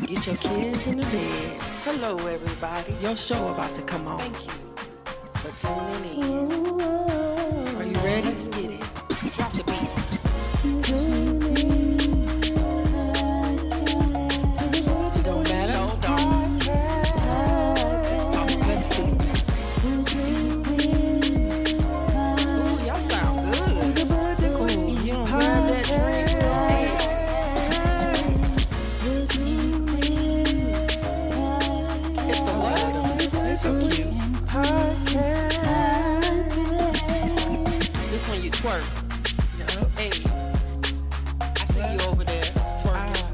Get your kids in the bed. Hello, everybody. Your show about to come on. Thank you for tuning in. Are you ready? Let's get it. Drop the beat. It don't matter. Show don't. Let's talk. Let's speak. Ooh, y'all sound good. Ooh, you don't grab that drink. It's the what? They're so cute. This one you twerk. Yup. Hey, I see you over there twerking.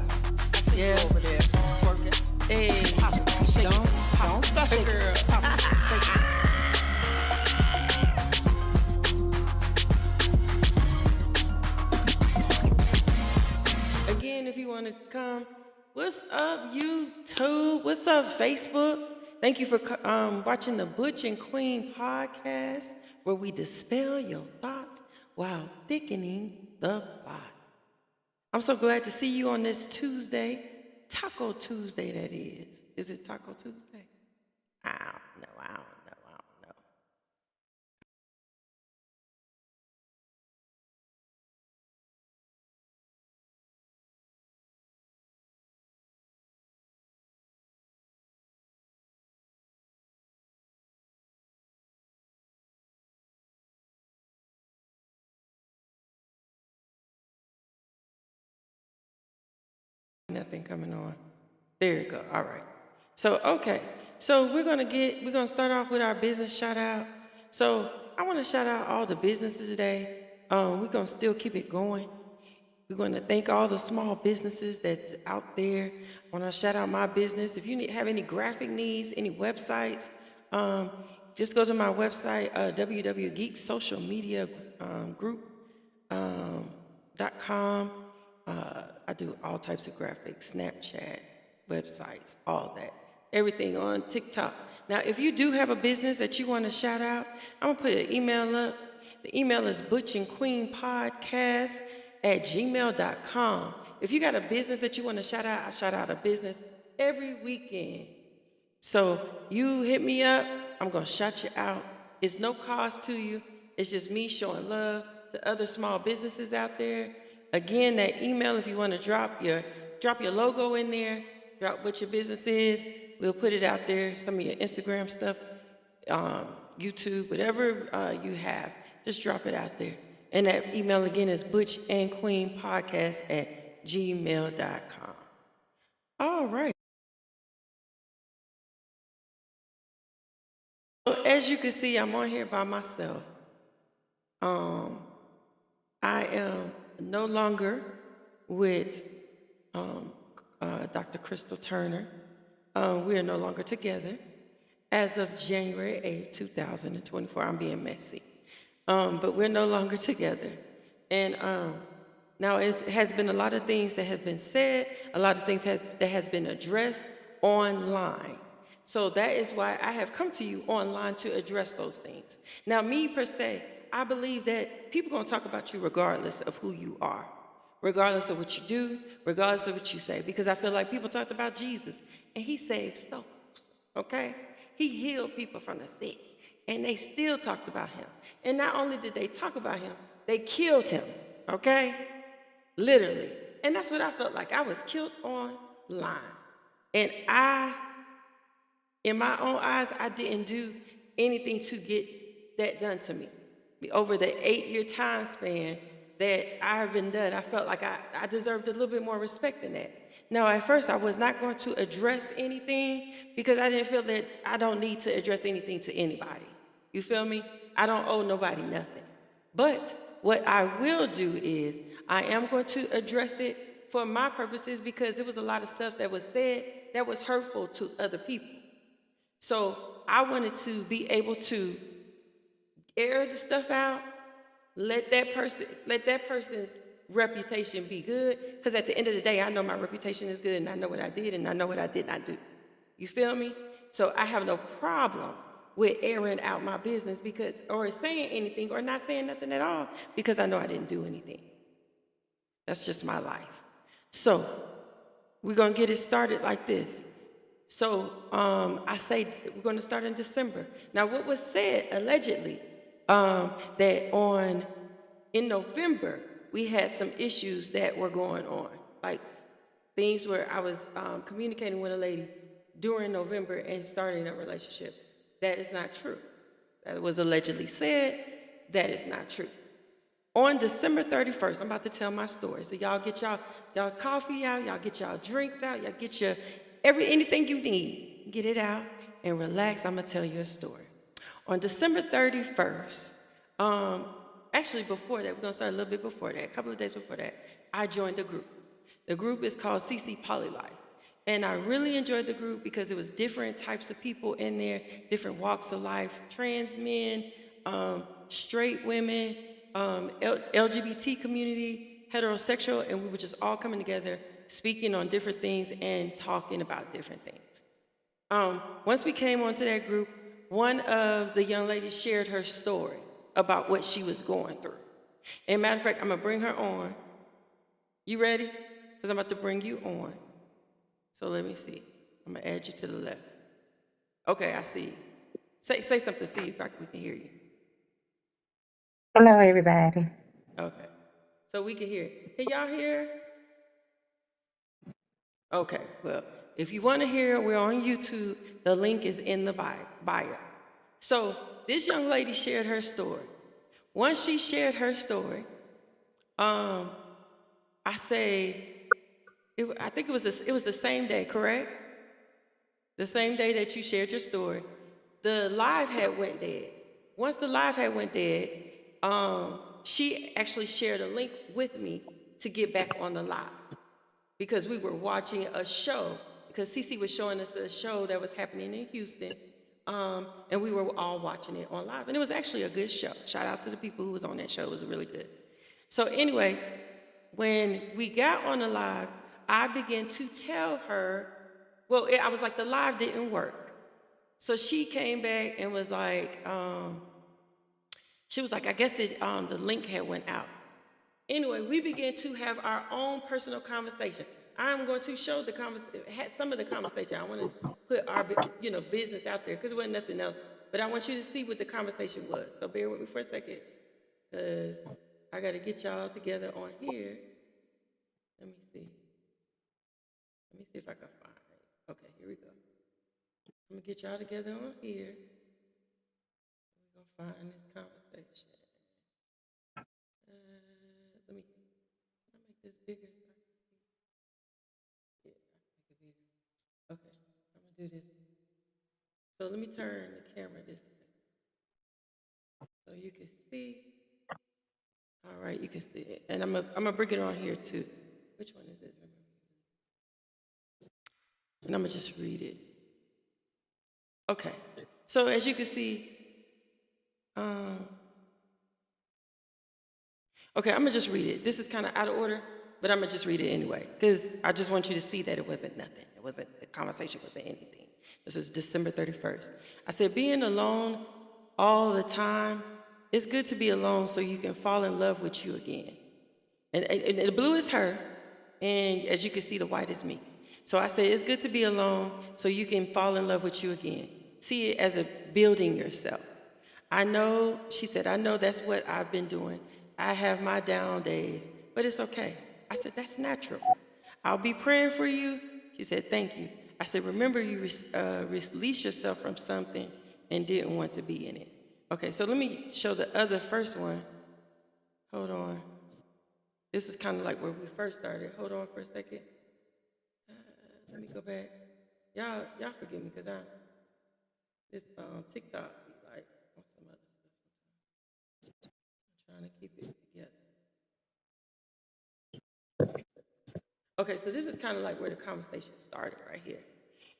I see you over there twerking. Hey, pop it, shake it, Don't stop shake it, it, girl. pop it, shake it. Again, if you want to come, what's up, YouTube? What's up, Facebook? Thank you for watching the Butch and Queen podcast, where we dispel your thoughts while thickening the plot. I'm so glad to see you on this Tuesday, Taco Tuesday, that is. Is it Taco Tuesday? I don't know. Nothing coming on. There you go. All right. So, okay. So we're gonna start off with our business shout out. So I want to shout out all the businesses today. We're gonna still keep it going. We're gonna thank all the small businesses that's out there. I want to shout out my business. If you have any graphic needs, any websites, just go to my website, www.geeksocialmediagroup.com. I do all types of graphics, Snapchat, websites, all that. Everything on TikTok. Now, if you do have a business that you want to shout out, I'm going to put an email up. The email is butchandqueenpodcast@gmail.com. If you got a business that you want to shout out, I shout out a business every weekend. So you hit me up, I'm going to shout you out. It's no cost to you. It's just me showing love to other small businesses out there. Again, that email, if you want to drop your logo in there, drop what your business is, we'll put it out there, some of your Instagram stuff, YouTube, whatever you have, just drop it out there. And that email again is butchandqueenpodcast@gmail.com. All right. So as you can see, I'm on here by myself. I am no longer with Dr. Crystal Turner. We are no longer together. As of January 8th, 2024, I'm being messy. But we're no longer together. And now it has been a lot of things that have been said, a lot of things that has been addressed online. So that is why I have come to you online to address those things. Now, me per se, I believe that people are going to talk about you regardless of who you are, regardless of what you do, regardless of what you say, because I feel like people talked about Jesus, and he saved souls, okay? He healed people from the sick, and they still talked about him. And not only did they talk about him, they killed him, okay? Literally. And that's what I felt like. I was killed online. And in my own eyes, I didn't do anything to get that done to me. Over the 8-year time span that I have been done, I felt like I deserved a little bit more respect than that. Now, at first, I was not going to address anything because I didn't feel that I don't need to address anything to anybody. You feel me? I don't owe nobody nothing. But what I will do is I am going to address it for my purposes because there was a lot of stuff that was said that was hurtful to other people. So I wanted to be able to air the stuff out, let that person's reputation be good, because at the end of the day, I know my reputation is good, and I know what I did, and I know what I did not do. You feel me? So I have no problem with airing out my business or saying anything, or not saying nothing at all, because I know I didn't do anything. That's just my life. So we're going to get it started like this. So I say we're going to start in December. Now, what was said allegedly that in November we had some issues that were going on, like things where I was communicating with a lady during November and starting a relationship. That is not true. That was allegedly said. That is not true. On December 31st, I'm about to tell my story. So y'all get y'all coffee out, y'all get y'all drinks out, y'all get your anything you need. Get it out and relax. I'm gonna tell you a story. On December 31st, actually before that, we're gonna start a little bit before that, a couple of days before that, I joined a group. The group is called CC Polylife. And I really enjoyed the group because it was different types of people in there, different walks of life, trans men, straight women, LGBT community, heterosexual, and we were just all coming together, speaking on different things and talking about different things. Once we came onto that group, one of the young ladies shared her story about what she was going through. And matter of fact, I'm gonna bring her on. You ready? Because I'm about to bring you on. So let me see. I'm gonna add you to the left. Okay, I see you. Say something, see if we can hear you. Hello, everybody. Okay, so we can hear. Can y'all hear? Okay, well, if you want to hear, we're on YouTube. The link is in the bio. So this young lady shared her story. Once she shared her story, I think it was the same day, correct? The same day that you shared your story, the live had went dead. Once the live had went dead, she actually shared a link with me to get back on the live because we were watching a show, because Cece was showing us a show that was happening in Houston, and we were all watching it on live. And it was actually a good show. Shout out to the people who was on that show. It was really good. So anyway, when we got on the live, I began to tell her, I was like, the live didn't work. So she came back and was like, she was like, I guess the link had went out. Anyway, we began to have our own personal conversation. I'm going to show some of the conversation. I want to put our business out there because it wasn't nothing else. But I want you to see what the conversation was. So bear with me for a second, because I got to get y'all together on here. Let me see. Let me see if I can find it. Okay, here we go. I'm going to get y'all together on here. We're going to find this conversation. Let me make this bigger. Yeah, I can make it bigger. Okay, I'm going to do this. So let me turn the camera this way so you can see. All right, you can see it. And I'm gonna bring it on here too. Which one is it? And I'm gonna just read it. Okay, so as you can see, okay, I'm gonna just read it. This is kind of out of order, but I'm gonna just read it anyway, because I just want you to see that it wasn't nothing. The conversation wasn't anything. This is December 31st. I said, being alone all the time, it's good to be alone so you can fall in love with you again. And the blue is her, and as you can see, the white is me. So I said, it's good to be alone so you can fall in love with you again. See it as a building yourself. She said, I know that's what I've been doing. I have my down days, but it's okay. I said, that's natural. I'll be praying for you. She said, thank you. I said, remember you released yourself from something and didn't want to be in it. Okay, so let me show the other first one. Hold on. This is kind of like where we first started. Hold on for a second. Let me go back. Y'all forgive me, because this TikTok be like on some other stuff. I'm trying to keep it together. Okay, so this is kind of like where the conversation started right here.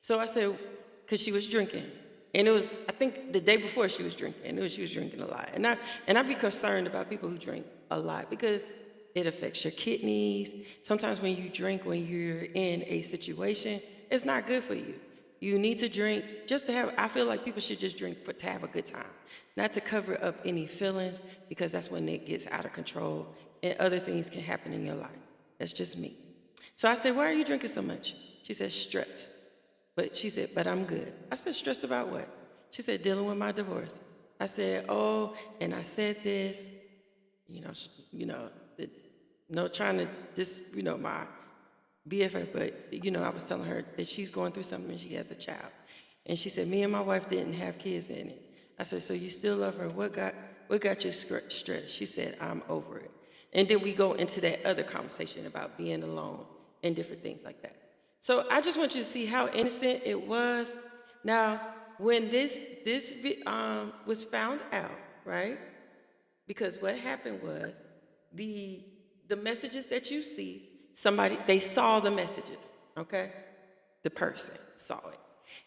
So I said, because she was drinking, and it was, I think the day before she was drinking, she was drinking a lot. And I'd be concerned about people who drink a lot because it affects your kidneys. Sometimes when you drink, when you're in a situation, it's not good for you. You need to drink just to have, I feel like people should just drink to have a good time, not to cover up any feelings, because that's when it gets out of control and other things can happen in your life. That's just me. So I said, why are you drinking so much? She said, stressed. But she said, but I'm good. I said, stressed about what? She said, dealing with my divorce. I said, oh, and I said this, no trying to my BFF, but, I was telling her that she's going through something and she has a child. And she said, me and my wife didn't have kids in it. I said, so you still love her? What got you stressed? She said, I'm over it. And then we go into that other conversation about being alone and different things like that. So I just want you to see how innocent it was. Now, when this was found out, right? Because what happened was the messages that you see, they saw the messages, okay? The person saw it.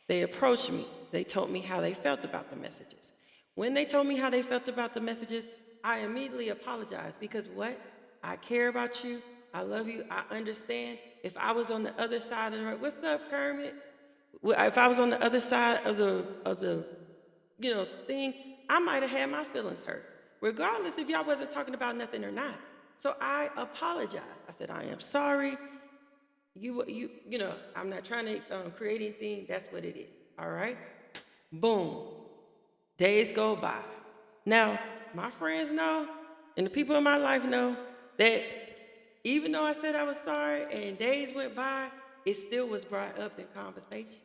They approached me. They told me how they felt about the messages. When they told me how they felt about the messages, I immediately apologized because what? I care about you. I love you. I understand. If I was on the other side of the, what's up, Kermit? If I was on the other side of the thing, I might have had my feelings hurt, regardless if y'all wasn't talking about nothing or not. So I apologized. I said, I am sorry. I'm not trying to create anything. That's what it is. All right? Boom. Days go by. Now, my friends know, and the people in my life know that even though I said I was sorry and days went by, it still was brought up in conversation.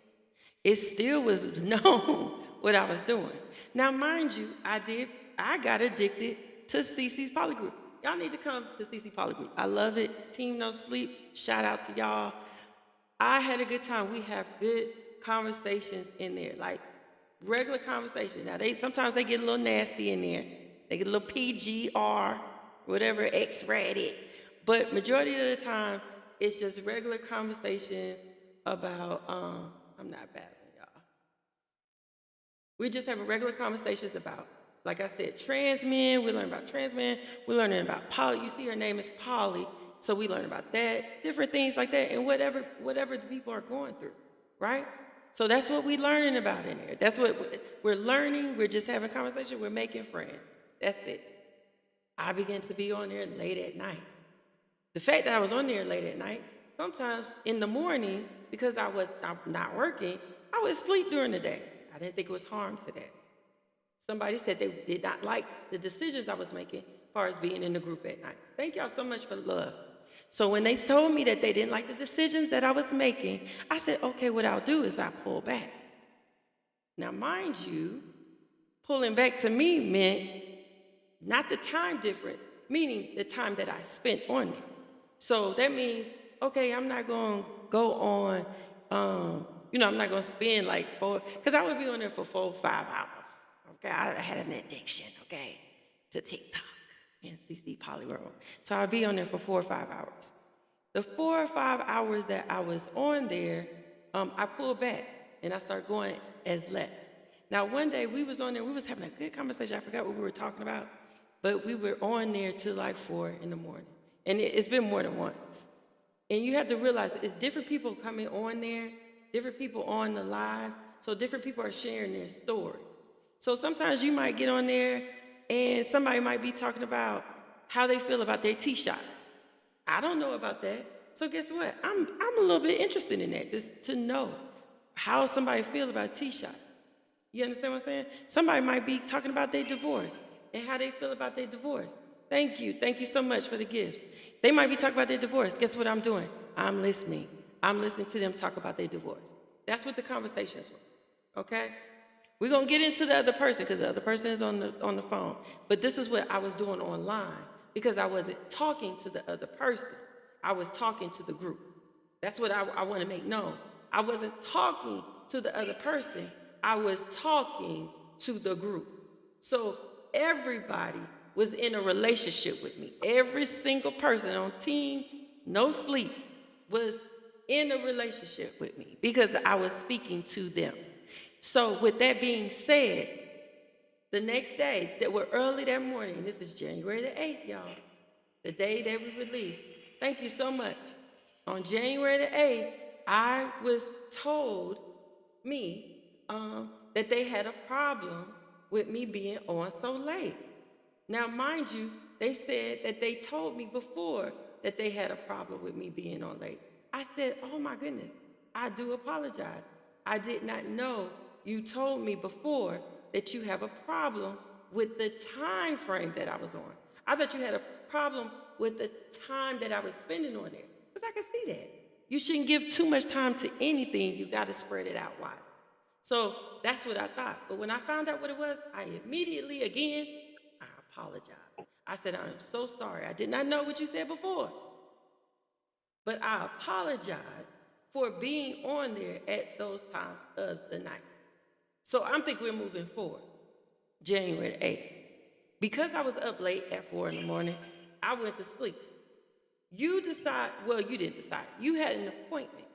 It still was known what I was doing. Now, mind you, I got addicted to CC's Poly Group. Y'all need to come to CC Poly Group. I love it. Team No Sleep, shout out to y'all. I had a good time. We have good conversations in there, like regular conversations. Now, sometimes they get a little nasty in there. They get a little PGR, whatever, X-rated. But majority of the time, it's just regular conversations about, I'm not battling y'all. We're just having regular conversations about, like I said, trans men. We learn about trans men. We're learning about Polly. You see her name is Polly. So we learn about that, different things like that, and whatever the people are going through, right? So that's what we're learning about in there. That's what we're learning. We're just having conversation. We're making friends. That's it. I began to be on there late at night. The fact that I was on there late at night, sometimes in the morning, because I'm not working, I would sleep during the day. I didn't think it was harm to that. Somebody said they did not like the decisions I was making as far as being in the group at night. Thank y'all so much for the love. So when they told me that they didn't like the decisions that I was making, I said, okay, what I'll do is I'll pull back. Now, mind you, pulling back to me meant not the time difference, meaning the time that I spent on it. So that means, okay, I'm not going to go on, I'm not going to spend like because I would be on there for 4 or 5 hours. Okay, I had an addiction, okay, to TikTok and CC Poly World. So I'd be on there for 4 or 5 hours. The 4 or 5 hours that I was on there, I pulled back and I started going as left. Now, one day we was on there, we was having a good conversation. I forgot what we were talking about, but we were on there till like 4 in the morning. And it's been more than once. And you have to realize it's different people coming on there, different people on the live, so different people are sharing their story. So sometimes you might get on there and somebody might be talking about how they feel about their T-shots. I don't know about that. So guess what? I'm a little bit interested in that, just to know how somebody feels about a T-shot. You understand what I'm saying? Somebody might be talking about their divorce and how they feel about their divorce. Thank you. Thank you so much for the gifts. They might be talking about their divorce. Guess what I'm doing? I'm listening. I'm listening to them talk about their divorce. That's what the conversation is for, okay? We're going to get into the other person because the other person is on the phone. But this is what I was doing online because I wasn't talking to the other person. I was talking to the group. That's what I want to make known. I wasn't talking to the other person. I was talking to the group. So everybody was in a relationship with me. Every single person on Team No Sleep was in a relationship with me because I was speaking to them. So with that being said, the next day, that we're early that morning, this is January the 8th, y'all, the day that we released. Thank you so much. On January the 8th, I was told that they had a problem with me being on so late. Now, mind you, they said that they told me before that they had a problem with me being on late. I said, oh my goodness, I do apologize. I did not know you told me before that you have a problem with the time frame that I was on. I thought you had a problem with the time that I was spending on there. Because I can see that. You shouldn't give too much time to anything. You got to spread it out wide. So that's what I thought. But when I found out what it was, I immediately, again, I apologized. I said, I'm so sorry. I did not know what you said before. But I apologize for being on there at those times of the night. So I'm thinking we're moving forward. January 8th. Because I was up late at 4 in the morning, I went to sleep. You decide, well, you didn't decide. You had an appointment.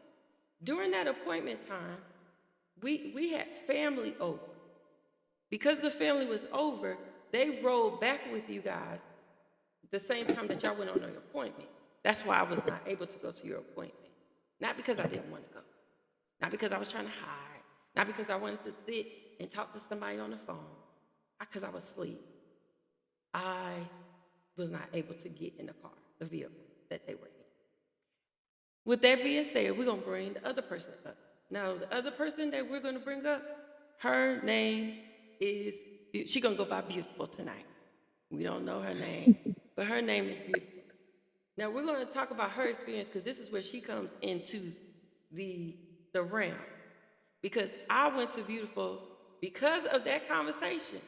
During that appointment time, we had family over. Because the family was over, they rolled back with you guys the same time that y'all went on your appointment. That's why I was not able to go to your appointment. Not because I didn't want to go. Not because I was trying to hide. Not because I wanted to sit and talk to somebody on the phone. Because I was asleep. I was not able to get in the car, the vehicle that they were in. With that being said, we're going to bring the other person up. Now, the other person that we're going to bring up, her name is, she's going to go by Beautiful tonight. We don't know her name, but her name is Beautiful. Now, we're going to talk about her experience because this is where she comes into the realm. Because I went to Beautiful, because of that conversation,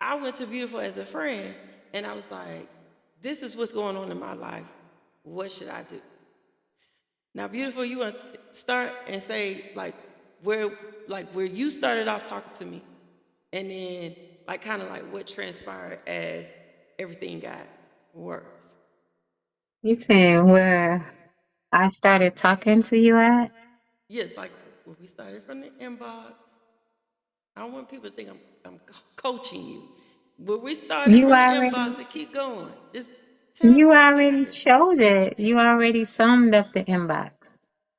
I went to Beautiful as a friend, and I was like, this is what's going on in my life. What should I do? Now, Beautiful, you want to start and say, where you started off talking to me, and then, kind of what transpired as everything got worse. You saying where I started talking to you at? Yes, when we started from the inbox. I don't want people to think I'm coaching you. But we started You from the already inbox and keep going. Just tell you me what already happened. showed it. You already summed up the inbox.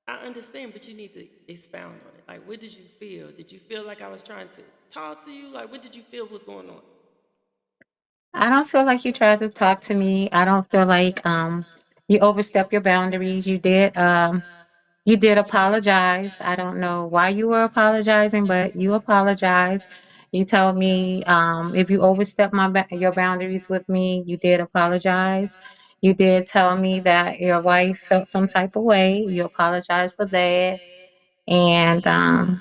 I understand, but you need to expound on it. What did you feel? Did you feel like I was trying to talk to you? What did you feel was going on? I don't feel like you tried to talk to me. I don't feel like you overstepped your boundaries. You did apologize. I don't know why you were apologizing, but you apologized. You told me if you overstep your boundaries with me, you did apologize. You did tell me that your wife felt some type of way. You apologized for that. And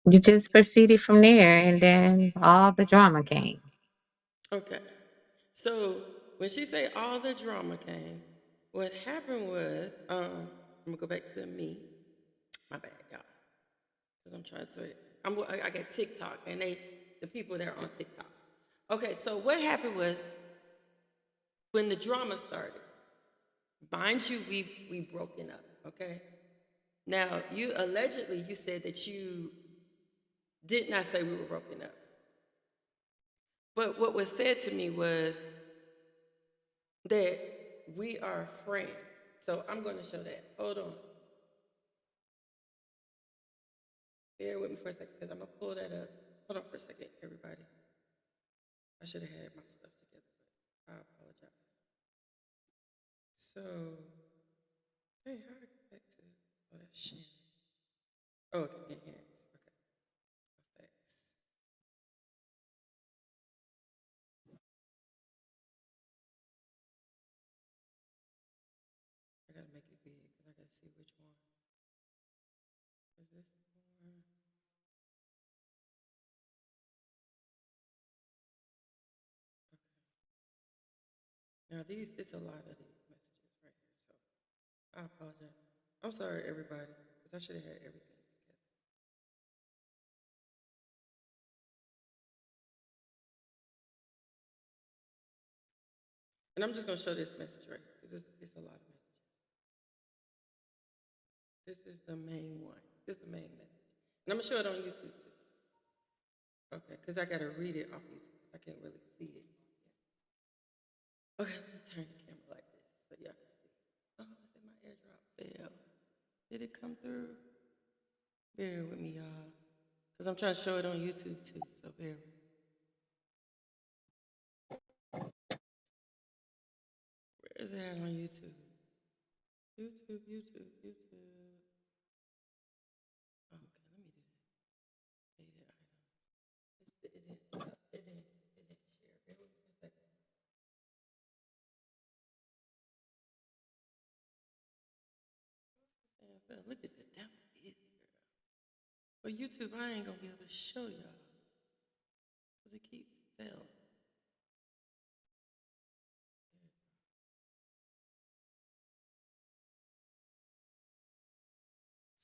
you just proceeded from there, and then all the drama came. Okay. So when she say all the drama came, what happened was, I'm gonna go back to me. My bad, y'all, because I'm trying to. I got TikTok, and the people that are on TikTok. Okay, so what happened was when the drama started. Mind you, we broken up. Okay. Now you allegedly you said that you did not say we were broken up, but what was said to me was that we are friends. So I'm going to show that. Hold on. Bear with me for a second because I'm going to pull that up. Hold on for a second, everybody. I should have had my stuff together, but I apologize. So, hey, how I get back to, oh, that's sharing. Oh, okay, enhance. Okay, effects. I got to make it big because I got to see which one. Is this one? Now these, it's a lot of these messages right here, so I apologize. I'm sorry, everybody, because I should have had everything together. And I'm just gonna show this message right here, because it's a lot of messages. This is the main one. This is the main message. And I'm gonna show it on YouTube too. Okay, because I gotta read it off YouTube. I can't really see it. Okay, let me turn the camera like this so y'all can see. Oh, I said my airdrop failed. Did it come through? Bear with me, y'all. Because I'm trying to show it on YouTube too, so bear with me. Where is it at on YouTube? YouTube. Oh, okay, let me do that. Data item. It didn't share. Bear with me for a second. Look at the damn busy girl. For YouTube, I ain't gonna be able to show y'all because it keeps failing.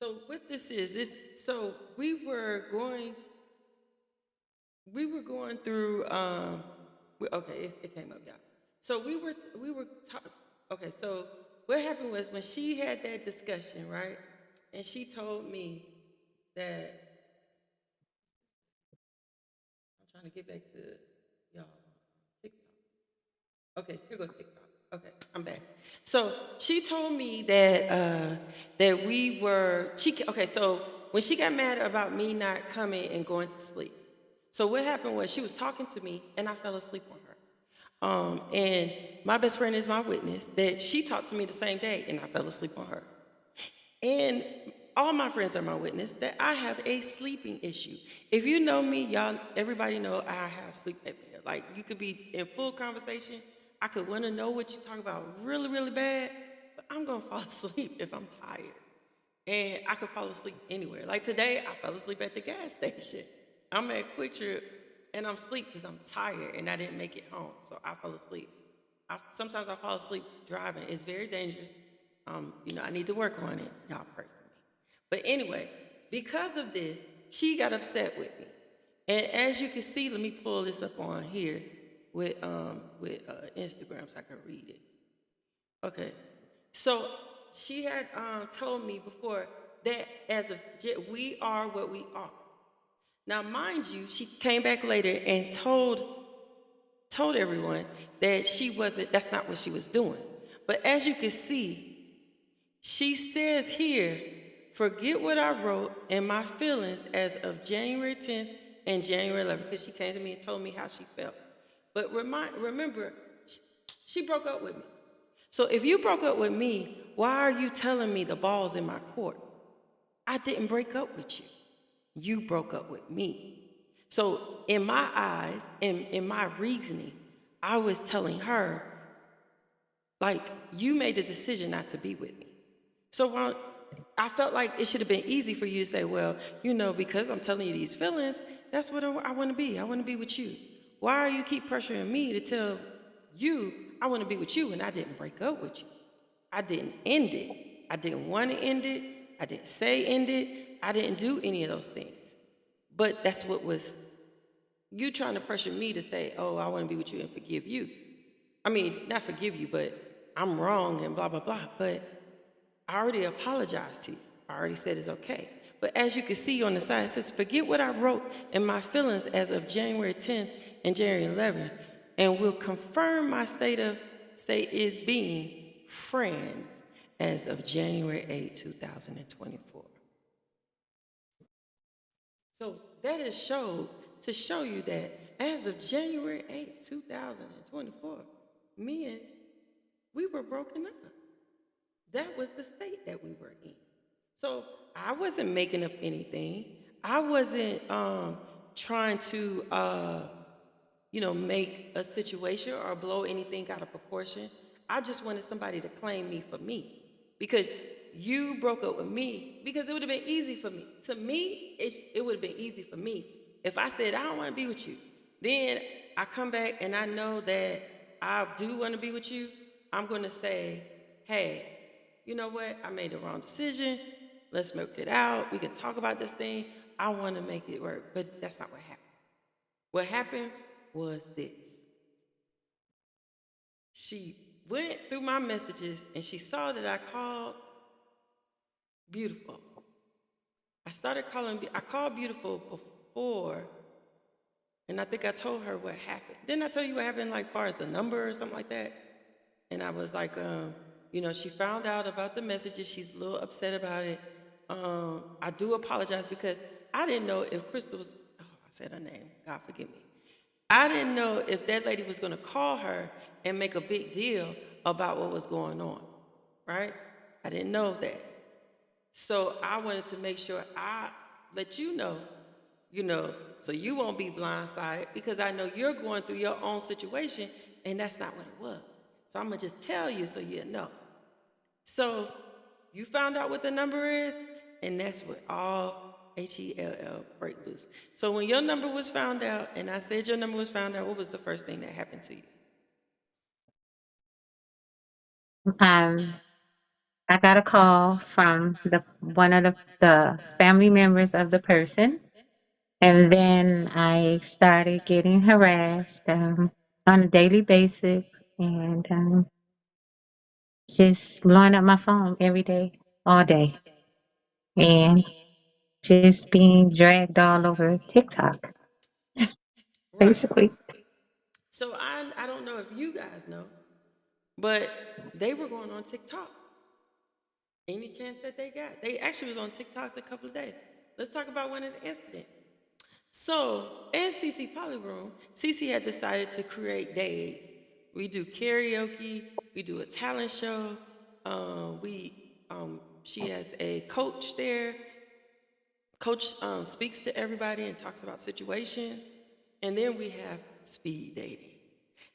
So what this is so we were going through okay, it came up, y'all. So okay, so what happened was when she had that discussion, right? And she told me that I'm trying to get back to y'all TikTok. Okay, here goes TikTok. Okay, I'm back. So she told me that we were okay. So when she got mad about me not coming and going to sleep, so what happened was she was talking to me and I fell asleep on her. And my best friend is my witness that she talked to me the same day and I fell asleep on her. And all my friends are my witness that I have a sleeping issue. If you know me, y'all, everybody know I have sleep apnea. Like, you could be in full conversation. I could want to know what you're talking about really, really bad, but I'm going to fall asleep if I'm tired. And I could fall asleep anywhere. Like today, I fell asleep at the gas station. I'm at Quick Trip, and I'm asleep because I'm tired and I didn't make it home, so I fell asleep. Sometimes I fall asleep driving. It's very dangerous. I need to work on it. Y'all pray for me. But anyway, because of this, she got upset with me. And as you can see, let me pull this up on here with Instagram so I can read it. Okay. So she had told me before that we are what we are. Now, mind you, she came back later and told everyone that that's not what she was doing. But as you can see, she says here, forget what I wrote and my feelings as of January 10th and January 11th, because she came to me and told me how she felt. But remember, she broke up with me. So if you broke up with me, why are you telling me the ball's in my court? I didn't break up with you. You broke up with me. So in my eyes, in my reasoning, I was telling her, like, you made the decision not to be with me. So I felt like it should have been easy for you to say, well, because I'm telling you these feelings, that's what I want to be. I want to be with you. Why are you keep pressuring me to tell you I want to be with you when I didn't break up with you? I didn't end it. I didn't want to end it. I didn't say end it. I didn't do any of those things. But that's what was you trying to pressure me to say, oh, I want to be with you and forgive you. I mean, not forgive you, but I'm wrong and blah, blah, blah. But I already apologized to you. I already said it's okay. But as you can see on the side, it says, forget what I wrote in my feelings as of January 10th and January 11th, and will confirm my state is being friends as of January 8, 2024. So that is to show you that as of January 8, 2024, we were broken up. That was the state that we were in. So I wasn't making up anything. I wasn't trying to, make a situation or blow anything out of proportion. I just wanted somebody to claim me for me. Because you broke up with me, because it would have been easy for me. To me, it would have been easy for me. If I said, I don't want to be with you, then I come back and I know that I do want to be with you, I'm going to say, hey, you know what? I made the wrong decision. Let's work it out. We can talk about this thing. I want to make it work. But that's not what happened. What happened was this. She went through my messages and she saw that I called Beautiful. I called Beautiful before, and I think I told her what happened. Didn't I tell you what happened, like, far as the number or something like that? And I was like, she found out about the messages. She's a little upset about it. I do apologize because I didn't know if Crystal was, I said her name, God forgive me. I didn't know if that lady was going to call her and make a big deal about what was going on, right? I didn't know that. So I wanted to make sure I let you know, so you won't be blindsided because I know you're going through your own situation and that's not what it was. So I'm going to just tell you so you know. So you found out what the number is, and that's what all HELL break loose. So when your number was found out, and I said your number was found out, what was the first thing that happened to you? Um, I got a call from the one of the family members of the person, and then I started getting harassed on a daily basis, and just blowing up my phone every day, all day, and just being dragged all over TikTok, Right. basically. So I don't know if you guys know, but they were going on TikTok any chance that they got. They actually was on TikTok a couple of days. Let's talk about one of the incidents. So, in CC Polyroom, CC had decided to create days. We do karaoke, we do a talent show. She has a coach there. Coach speaks to everybody and talks about situations. And then we have speed dating.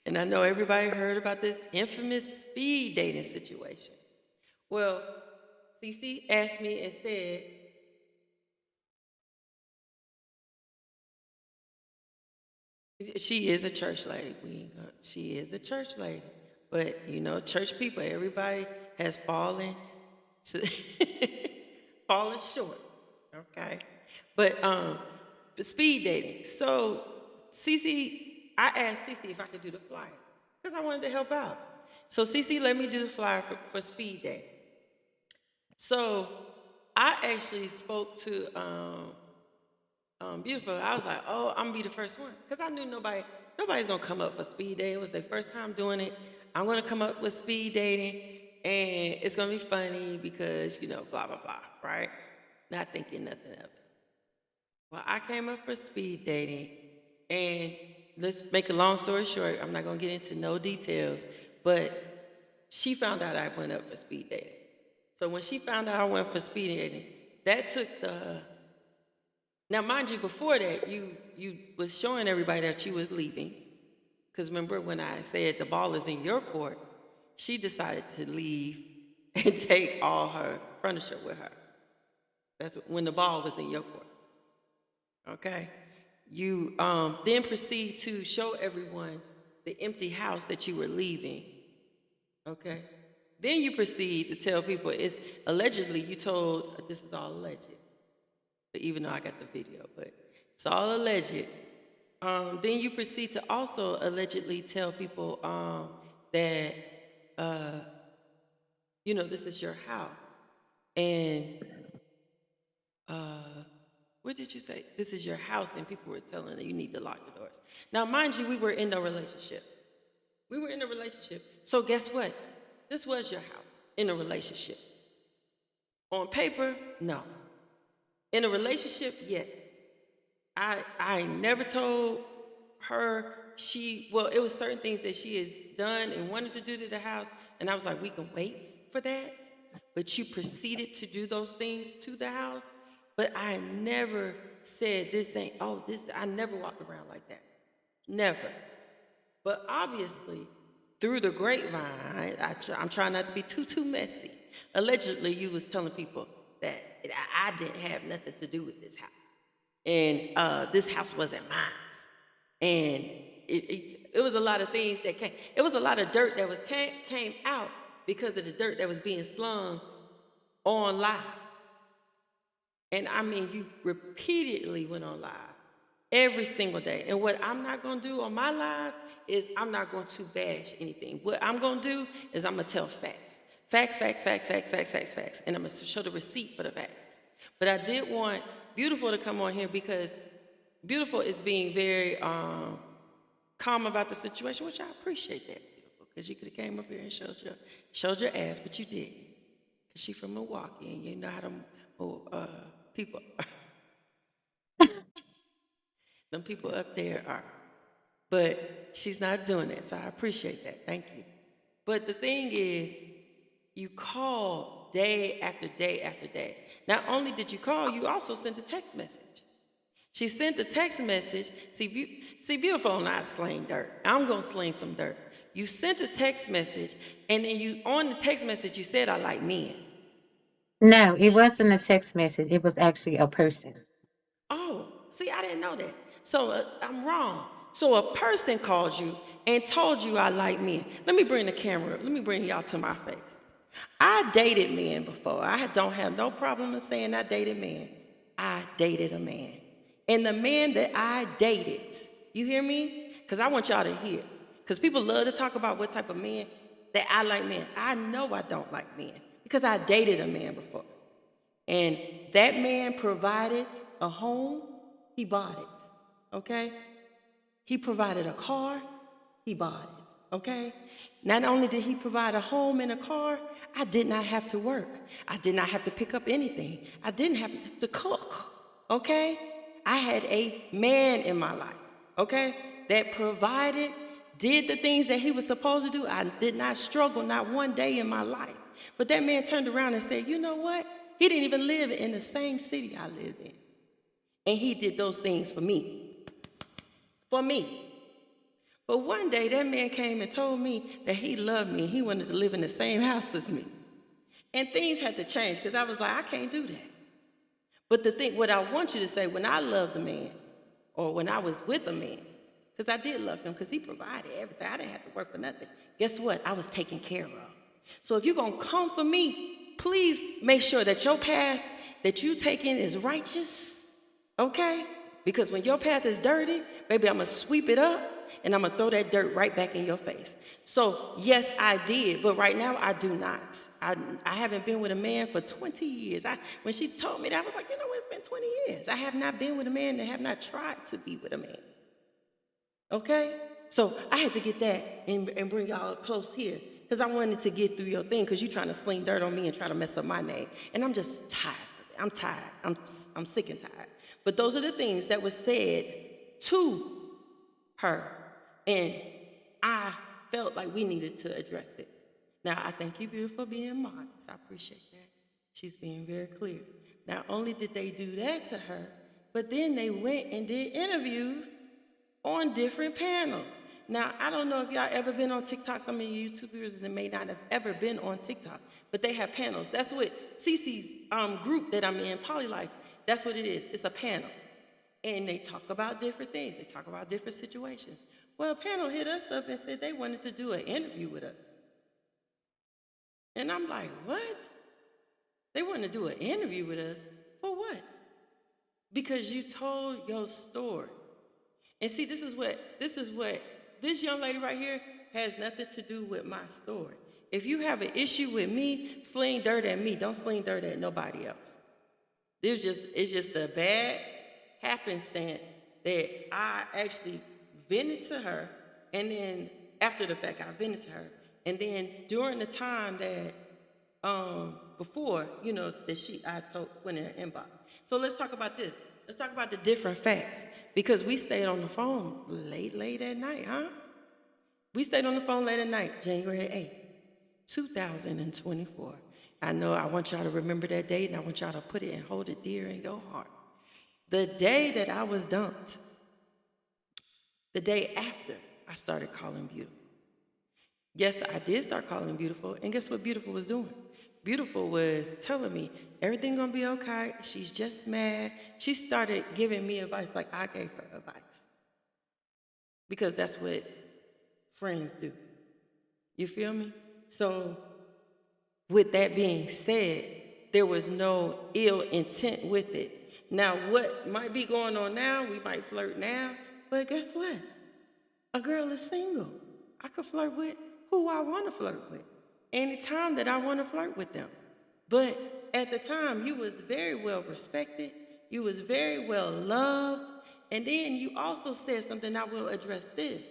And I know everybody heard about this infamous speed dating situation. Well, CC asked me and said, she is a church lady. She is a church lady. But, you know, church people, everybody has fallen to fallen short. Okay. But speed dating. So I asked Cece if I could do the flyer because I wanted to help out. So Cece let me do the flyer for speed dating. So I actually spoke to Beautiful. I was like, oh, I'm gonna be the first one because I knew nobody's gonna come up for speed dating. It was their first time doing it. I'm gonna come up with speed dating, and it's gonna be funny because blah blah blah, right? Not thinking nothing of it. Well, I came up for speed dating, and let's make a long story short. I'm not gonna get into no details, but she found out I went up for speed dating. So when she found out I went for speed dating, that took the. Now, mind you, before that, you was showing everybody that you was leaving, because remember when I said the ball is in your court, she decided to leave and take all her furniture with her. That's when the ball was in your court. Okay. You then proceed to show everyone the empty house that you were leaving. Okay. Then you proceed to tell people it's allegedly you told this is all alleged. But even though I got the video, but it's all alleged. Then you proceed to also allegedly tell people that this is your house, and what did you say? This is your house, and people were telling that you need to lock the doors. Now, mind you, we were in a relationship. We were in a relationship. So guess what? This was your house in a relationship. On paper, no. In a relationship, yes. I never told her it was certain things that she has done and wanted to do to the house, and I was like, we can wait for that. But you proceeded to do those things to the house. But I never said I never walked around like that. Never. But obviously, through the grapevine, I'm trying not to be too messy. Allegedly, you was telling people that I didn't have nothing to do with this house. And this house wasn't mine. And it was a lot of things that came. It was a lot of dirt that came out because of the dirt that was being slung on live. And I mean, you repeatedly went on live every single day. And what I'm not going to do on my live is I'm not going to bash anything. What I'm going to do is I'm going to tell facts. Facts. And I'm going to show the receipt for the facts. But I did want Beautiful to come on here because Beautiful is being very calm about the situation, which I appreciate that, Beautiful, because you could have came up here and showed your ass, but you didn't. Because she's from Milwaukee, and you know how them people are. Them people up there are. But she's not doing it, so I appreciate that. Thank you. But the thing is, you called day after day after day. Not only did you call, you also sent a text message. She sent a text message. See, beautiful know how to sling dirt. I'm going to sling some dirt. You sent a text message, and then on the text message, you said, I like men. No, it wasn't a text message. It was actually a person. Oh, see, I didn't know that. So I'm wrong. So a person called you and told you I like men. Let me bring the camera up. Let me bring y'all to my face. I dated men before. I don't have no problem in saying I dated men. I dated a man. And the man that I dated, you hear me? Because I want y'all to hear. Because people love to talk about what type of men that I like men. I know I don't like men because I dated a man before. And that man provided a home, he bought it, okay? He provided a car, he bought it, okay? Not only did he provide a home and a car, I did not have to work. I did not have to pick up anything. I didn't have to cook, okay? I had a man in my life, okay, that provided, did the things that he was supposed to do. I did not struggle, not one day in my life. But that man turned around and said, you know what? He didn't even live in the same city I lived in. And he did those things for me. For me. But one day that man came and told me that he loved me and he wanted to live in the same house as me. And things had to change because I was like, I can't do that. But what I want you to say, when I loved a man, or when I was with a man, because I did love him because he provided everything. I didn't have to work for nothing. Guess what? I was taken care of. So if you're going to come for me, please make sure that your path that you taking is righteous, okay? Because when your path is dirty, baby, I'm going to sweep it up and I'm going to throw that dirt right back in your face. So, yes, I did, but right now I do not. I haven't been with a man for 20 years. When she told me that, I was like, you know what, it's been 20 years. I have not been with a man and have not tried to be with a man. Okay? So I had to get that and bring y'all close here because I wanted to get through your thing because you're trying to sling dirt on me and try to mess up my name. And I'm just tired of it. I'm tired. I'm sick and tired. But those are the things that were said to her. And I felt like we needed to address it. Now, I thank you, beautiful, for being modest. I appreciate that. She's being very clear. Not only did they do that to her, but then they went and did interviews on different panels. Now, I don't know if y'all ever been on TikTok. Some of you YouTubers that may not have ever been on TikTok, but they have panels. That's what Cece's group that I'm in, Polylife, that's what it is. It's a panel. And they talk about different things. They talk about different situations. Well, a panel hit us up and said they wanted to do an interview with us. And I'm like, what? They want to do an interview with us? For what? Because you told your story. And see, this is what this young lady right here has nothing to do with my story. If you have an issue with me, sling dirt at me. Don't sling dirt at nobody else. It's just a bad happenstance that I actually vented to her, and then after the fact, I vented to her. And then during the time that before, that I went in her inbox. So let's talk about this. Let's talk about the different facts. Because we stayed on the phone late at night, huh? We stayed on the phone late at night, January 8th, 2024. I know I want y'all to remember that date, and I want y'all to put it and hold it dear in your heart. The day that I was dumped, the day after I started calling Beautiful. Yes, I did start calling Beautiful, and guess what Beautiful was doing? Beautiful was telling me, everything gonna be okay, she's just mad. She started giving me advice like I gave her advice. Because that's what friends do. You feel me? So, with that being said, there was no ill intent with it. Now, what might be going on now, we might flirt now, but guess what? A girl is single. I could flirt with who I want to flirt with, anytime that I want to flirt with them. But at the time, you was very well respected, you was very well loved, and then you also said something, I will address this.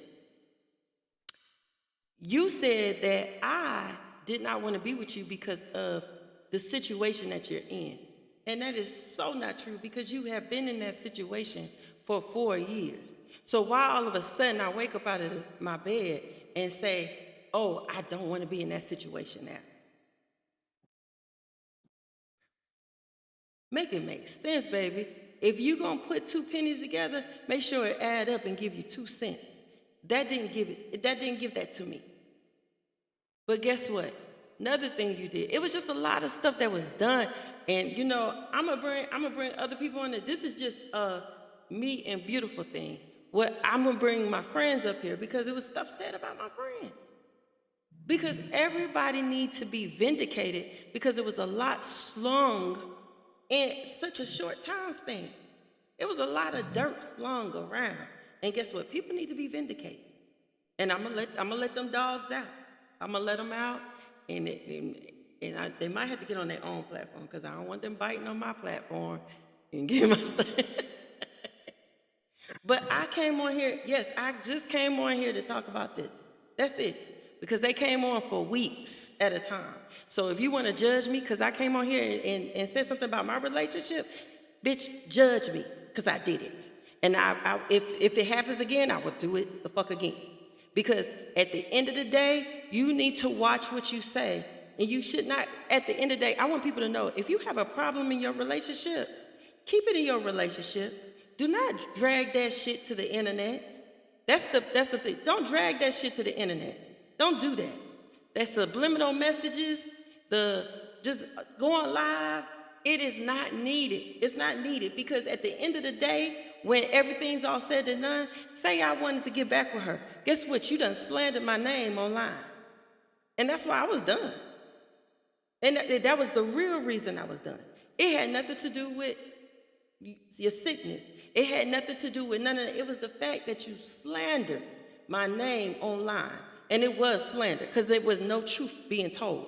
You said that I did not want to be with you because of the situation that you're in. And that is so not true because you have been in that situation for 4 years. So why all of a sudden I wake up out of my bed and say, oh, I don't want to be in that situation now? Make it make sense, baby. If you gonna put two pennies together, make sure it add up and give you 2 cents. That didn't give that to me. But guess what? Another thing you did. It was just a lot of stuff that was done. And you know, I'm gonna bring other people on it. This is just a me and beautiful thing. What I'm gonna bring my friends up here because it was stuff said about my friends. Because everybody needs to be vindicated because it was a lot slung in such a short time span. It was a lot of dirt slung around. And guess what? People need to be vindicated. And I'm gonna let them dogs out. I'm gonna let them out, and they might have to get on their own platform because I don't want them biting on my platform and getting my stuff. But I came on here. Yes, I just came on here to talk about this. That's it. Because they came on for weeks at a time. So if you want to judge me because I came on here and said something about my relationship, bitch, judge me because I did it. And if it happens again, I will do it the fuck again. Because at the end of the day, you need to watch what you say. And you should not, at the end of the day, I want people to know, if you have a problem in your relationship, keep it in your relationship. Do not drag that shit to the internet. That's the thing. Don't drag that shit to the internet. Don't do that. That's subliminal messages, just going live. It is not needed. It's not needed because at the end of the day, when everything's all said and done, say I wanted to get back with her. Guess what? You done slandered my name online. And that's why I was done. And that was the real reason I was done. It had nothing to do with your sickness. It had nothing to do with none of that. It was the fact that you slandered my name online. And it was slander because there was no truth being told.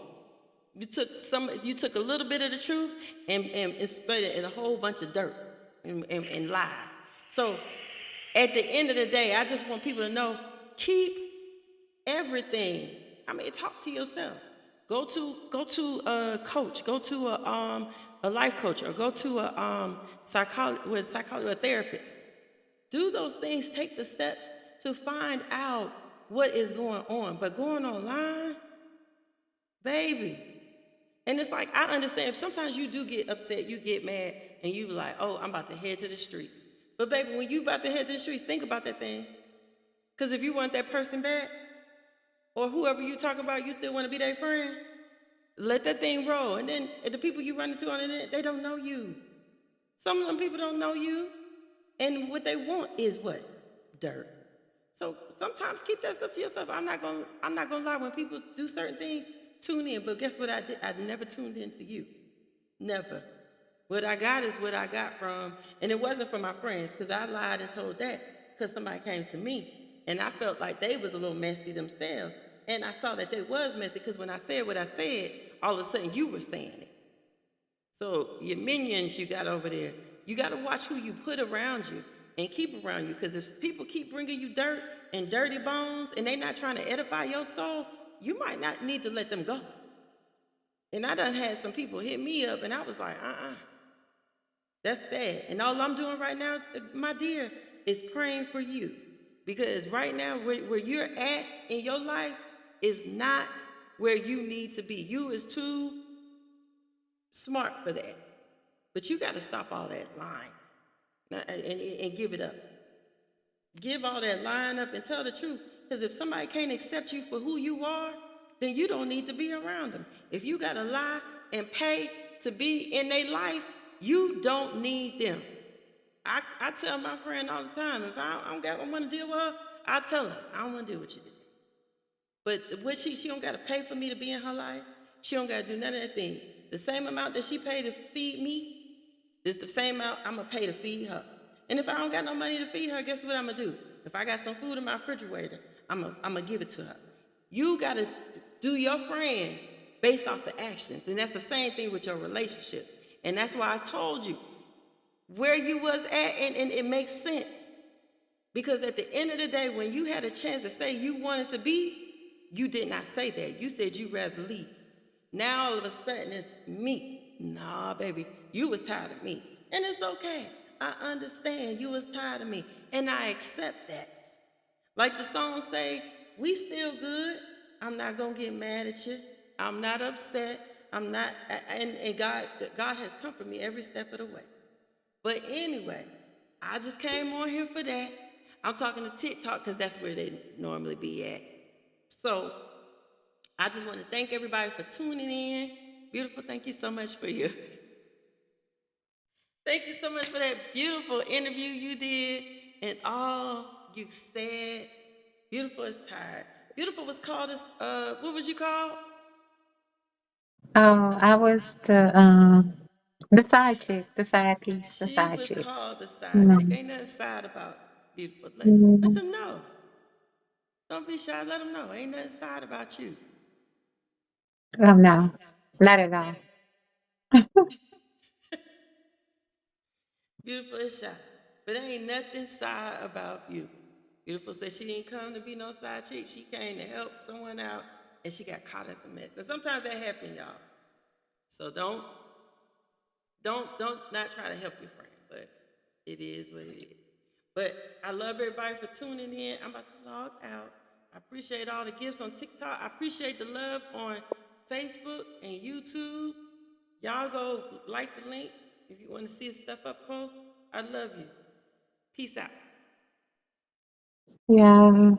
You took a little bit of the truth and spread it in a whole bunch of dirt and lies. So at the end of the day, I just want people to know, keep everything. I mean, talk to yourself. Go to a coach. Go to a life coach, or go to a psychologist, a therapist. Do those things. Take the steps to find out what is going on. But going online, baby. And it's like, I understand, sometimes you do get upset, you get mad, and you be like, oh, I'm about to head to the streets. But baby, when you about to head to the streets, think about that thing. Because if you want that person back, or whoever you talk about, you still want to be their friend, let that thing roll. And then the people you run into on the internet, they don't know you. Some of them people don't know you. And what they want is what? Dirt. So sometimes keep that stuff to yourself. I'm not gonna lie, when people do certain things, tune in. But guess what I did? I never tuned in to you. Never. What I got is what I got from, and it wasn't from my friends, because I lied and told that because somebody came to me. And I felt like they was a little messy themselves. And I saw that they was messy because when I said what I said, all of a sudden you were saying it. So your minions you got over there, you got to watch who you put around you and keep around you. Because if people keep bringing you dirt and dirty bones and they not trying to edify your soul, you might not need to let them go. And I done had some people hit me up and I was like, that's sad. And all I'm doing right now, my dear, is praying for you. Because right now, where you're at in your life is not where you need to be. You is too smart for that. But you got to stop all that lying and give it up. Give all that lying up and tell the truth. Because if somebody can't accept you for who you are, then you don't need to be around them. If you got to lie and pay to be in their life, you don't need them. I tell my friend all the time, if I don't want to deal with her, I tell her, I don't want to deal with you today. But what she don't got to pay for me to be in her life. She don't got to do none of that thing. The same amount that she paid to feed me is the same amount I'm going to pay to feed her. And if I don't got no money to feed her, guess what I'm going to do? If I got some food in my refrigerator, I'm going to give it to her. You got to do your friends based off the actions. And that's the same thing with your relationship. And that's why I told you where you was at, and it makes sense. Because at the end of the day, when you had a chance to say you wanted to be, you did not say that. You said you'd rather leave. Now all of a sudden it's me. Nah, baby, you was tired of me. And it's okay. I understand you was tired of me. And I accept that. Like the song say, we still good. I'm not going to get mad at you. I'm not upset. I'm not, and God has comforted me every step of the way. But anyway, I just came on here for that. I'm talking to TikTok because that's where they normally be at. So I just want to thank everybody for tuning in. Beautiful, thank you so much for your thank you so much for that beautiful interview you did and all you said. Beautiful is tired. Beautiful was called as what was you called? Oh, I was the side chick, the side piece, the She side was chick. called the side chick. No. Ain't nothing sad about beautiful. Let Mm, them know. Don't be shy. Let them know. Ain't nothing sad about you. oh no, not at all. Beautiful is shy. But ain't nothing side about beautiful. Beautiful said she didn't come to be no side chick. She came to help someone out and she got caught as a mess. And sometimes that happens, y'all. So don't not try to help your friend, but it is what it is. But I love everybody for tuning in. I'm about to log out. I appreciate all the gifts on TikTok. I appreciate the love on Facebook and YouTube. Y'all go like the link if you want to see stuff up close. I love you. Peace out. Yeah.